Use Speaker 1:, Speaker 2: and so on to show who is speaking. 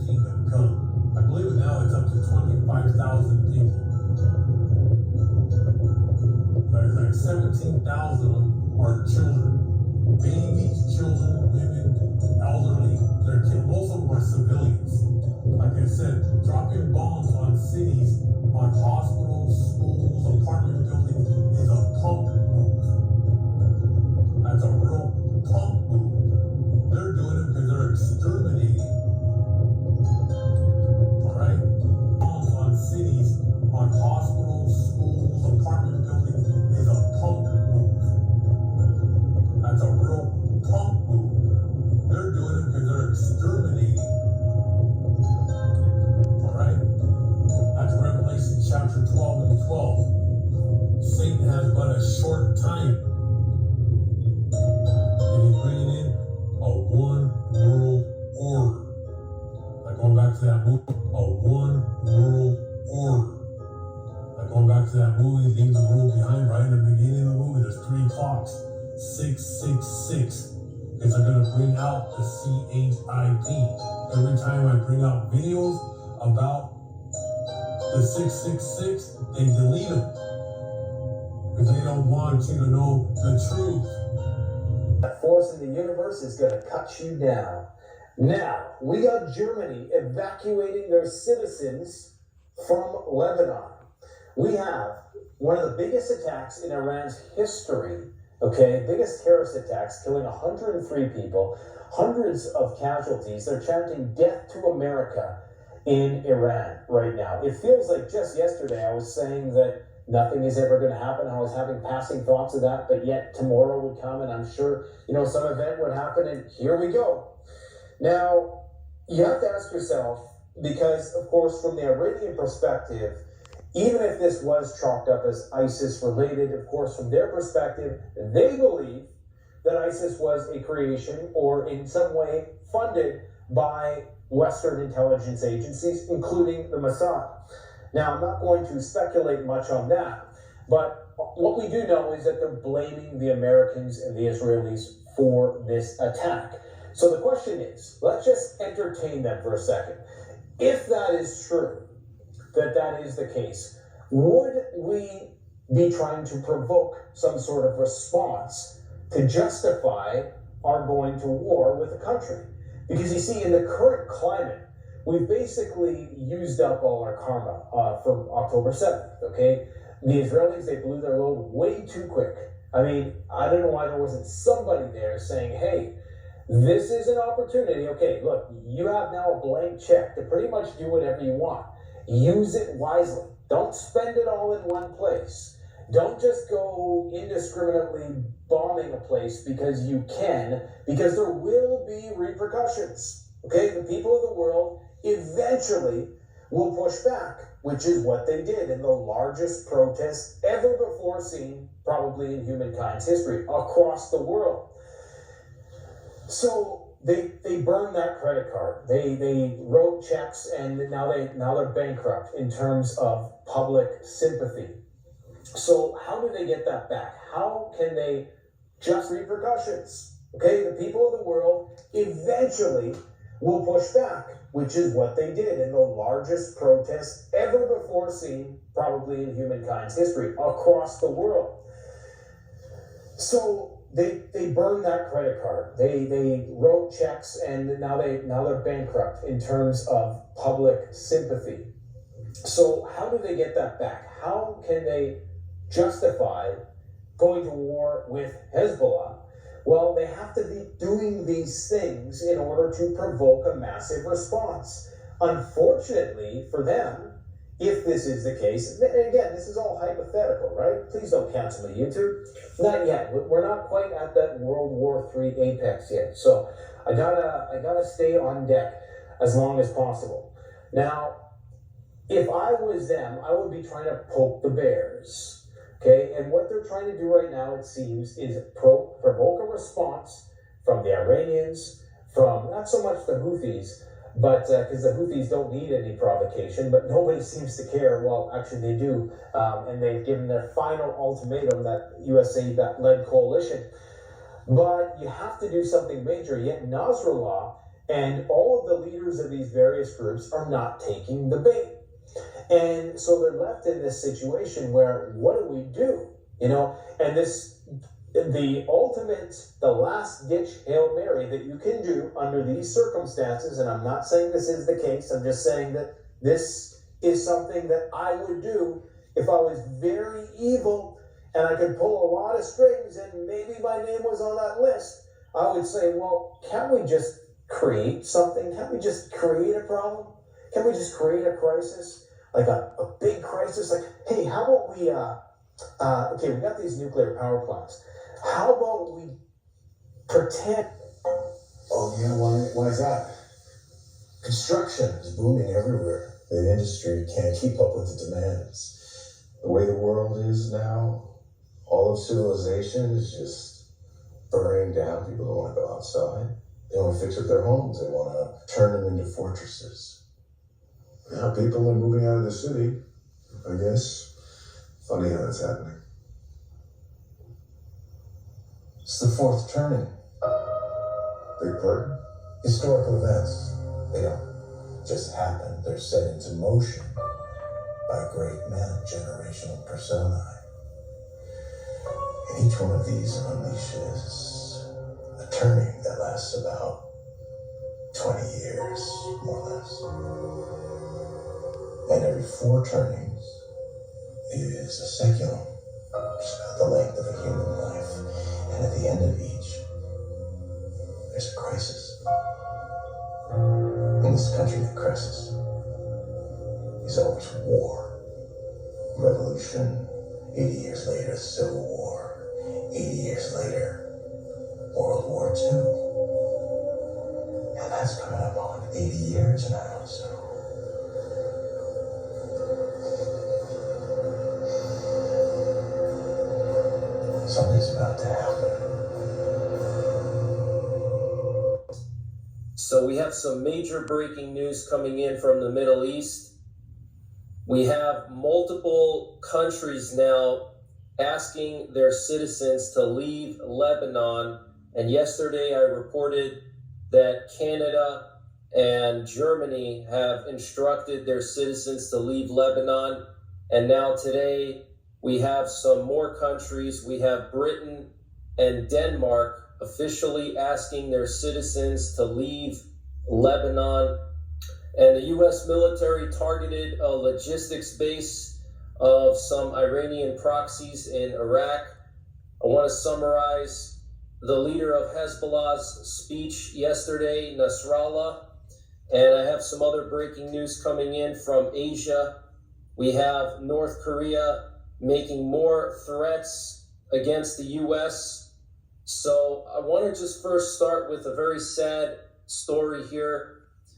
Speaker 1: kingdom come. I believe now it's up to 25,000 people. There's like 17,000 of them are children. Babies, children, women, elderly. They're killed. Most of them are civilians. Like I said, dropping bombs on cities, on hospitals, schools, apartment buildings is a punk move. That's a real punk move. They're doing it because they're exterminating. Alright? Bombs on cities, on hospitals, schools, apartment buildings is a punk move. That's a real punk move. They're doing it because they're exterminating. Alright? That's Revelation chapter 12 and 12. Satan has but a short time. And he's bringing in a one world order. Like going back to that movie, a one world order. Like going back to that movie, leave the rule behind. Right in the beginning of the movie, there's 3 clocks. 666. Because they're going to bring out the CHIP. Every time I bring out videos about the 666, they delete them. Because they don't want you to know the truth.
Speaker 2: That force in the universe is going to cut you down. Now, we got Germany evacuating their citizens from Lebanon. We have one of the biggest attacks in Iran's history. Okay, biggest terrorist attacks, killing 103 people, hundreds of casualties. They're chanting death to America in Iran right now. It feels like just yesterday I was saying that nothing is ever going to happen. I was having passing thoughts of that, but yet tomorrow would come and I'm sure, some event would happen and here we go. Now, you have to ask yourself, because of course from the Iranian perspective, even if this was chalked up as ISIS related, of course, from their perspective, they believe that ISIS was a creation or in some way funded by Western intelligence agencies, including the Mossad. Now, I'm not going to speculate much on that, but what we do know is that they're blaming the Americans and the Israelis for this attack. So the question is, let's just entertain them for a second. If that is true, that is the case, would we be trying to provoke some sort of response to justify our going to war with the country? Because you see, in the current climate, we've basically used up all our karma from October 7th, okay? The Israelis, they blew their load way too quick. I mean, I don't know why there wasn't somebody there saying, hey, this is an opportunity. Okay, look, you have now a blank check to pretty much do whatever you want. Use it wisely. Don't spend it all in one place. Don't just go indiscriminately bombing a place because you can, because there will be repercussions. Okay, the people of the world eventually will push back, which is what they did in the largest protest ever before seen, probably in humankind's history, across the world. So they burned that credit card. They wrote checks, and now they're bankrupt in terms of public sympathy. So how do they get that back? How can they just repercussions? Okay, the people of the world eventually will push back, which is what they did in the largest protest ever before seen, probably in humankind's history, across the world. So they burned that credit card. They wrote checks, and now they're bankrupt in terms of public sympathy. So how do they get that back? How can they justify going to war with Hezbollah? Well, they have to be doing these things in order to provoke a massive response. Unfortunately for them, if this is the case, and again, this is all hypothetical, right? Please don't cancel me, YouTube. Not yet. We're not quite at that World War III apex yet. So I gotta stay on deck as long as possible. Now, if I was them, I would be trying to poke the bears. Okay, and what they're trying to do right now, it seems, is provoke a response from the Iranians, from not so much the Houthis, but because the Houthis don't need any provocation, but nobody seems to care. Well, actually they do, and they've given their final ultimatum, that USA-led coalition. But you have to do something major, yet Nasrallah And all of the leaders of these various groups are not taking the bait. And so they're left in this situation where, what do we do? You know, and the ultimate, the last ditch Hail Mary that you can do under these circumstances, and I'm not saying this is the case, I'm just saying that this is something that I would do if I was very evil and I could pull a lot of strings and maybe my name was on that list. I would say, well, can't we just create something? Can't we just create a problem? Can't we just create a crisis? Like a big crisis? Like, hey, how about we, okay, we got these nuclear power plants. How about we pretend?
Speaker 3: Oh, yeah, why is that? Construction is booming everywhere. The industry can't keep up with the demands. The way the world is now, all of civilization is just burning down. People don't want to go outside. They want to fix up their homes. They want to turn them into fortresses. Now people are moving out of the city, I guess. Funny how that's happening. It's the fourth turning. Big pardon? Historical events, they don't just happen. They're set into motion by great men, generational personae. And each one of these unleashes a turning that lasts about 20 years, more or less. And every 4 turnings is a seculum, which is about the length of a human life. And at the end of each, there's a crisis. In this country, the crisis is always war. Revolution, 80 years later, Civil War. 80 years later, World War II. And that's coming up on 80 years now, so. Something's about to happen.
Speaker 4: So we have some major breaking news coming in from the Middle East. We have multiple countries now asking their citizens to leave Lebanon. And yesterday I reported that Canada and Germany have instructed their citizens to leave Lebanon. And now today we have some more countries. We have Britain and Denmark officially asking their citizens to leave Lebanon. And the U.S. military targeted a logistics base of some Iranian proxies in Iraq. I want to summarize the leader of Hezbollah's speech yesterday, Nasrallah. And I have some other breaking news coming in from Asia. We have North Korea making more threats against the U.S. So I want to just first start with a very sad story here.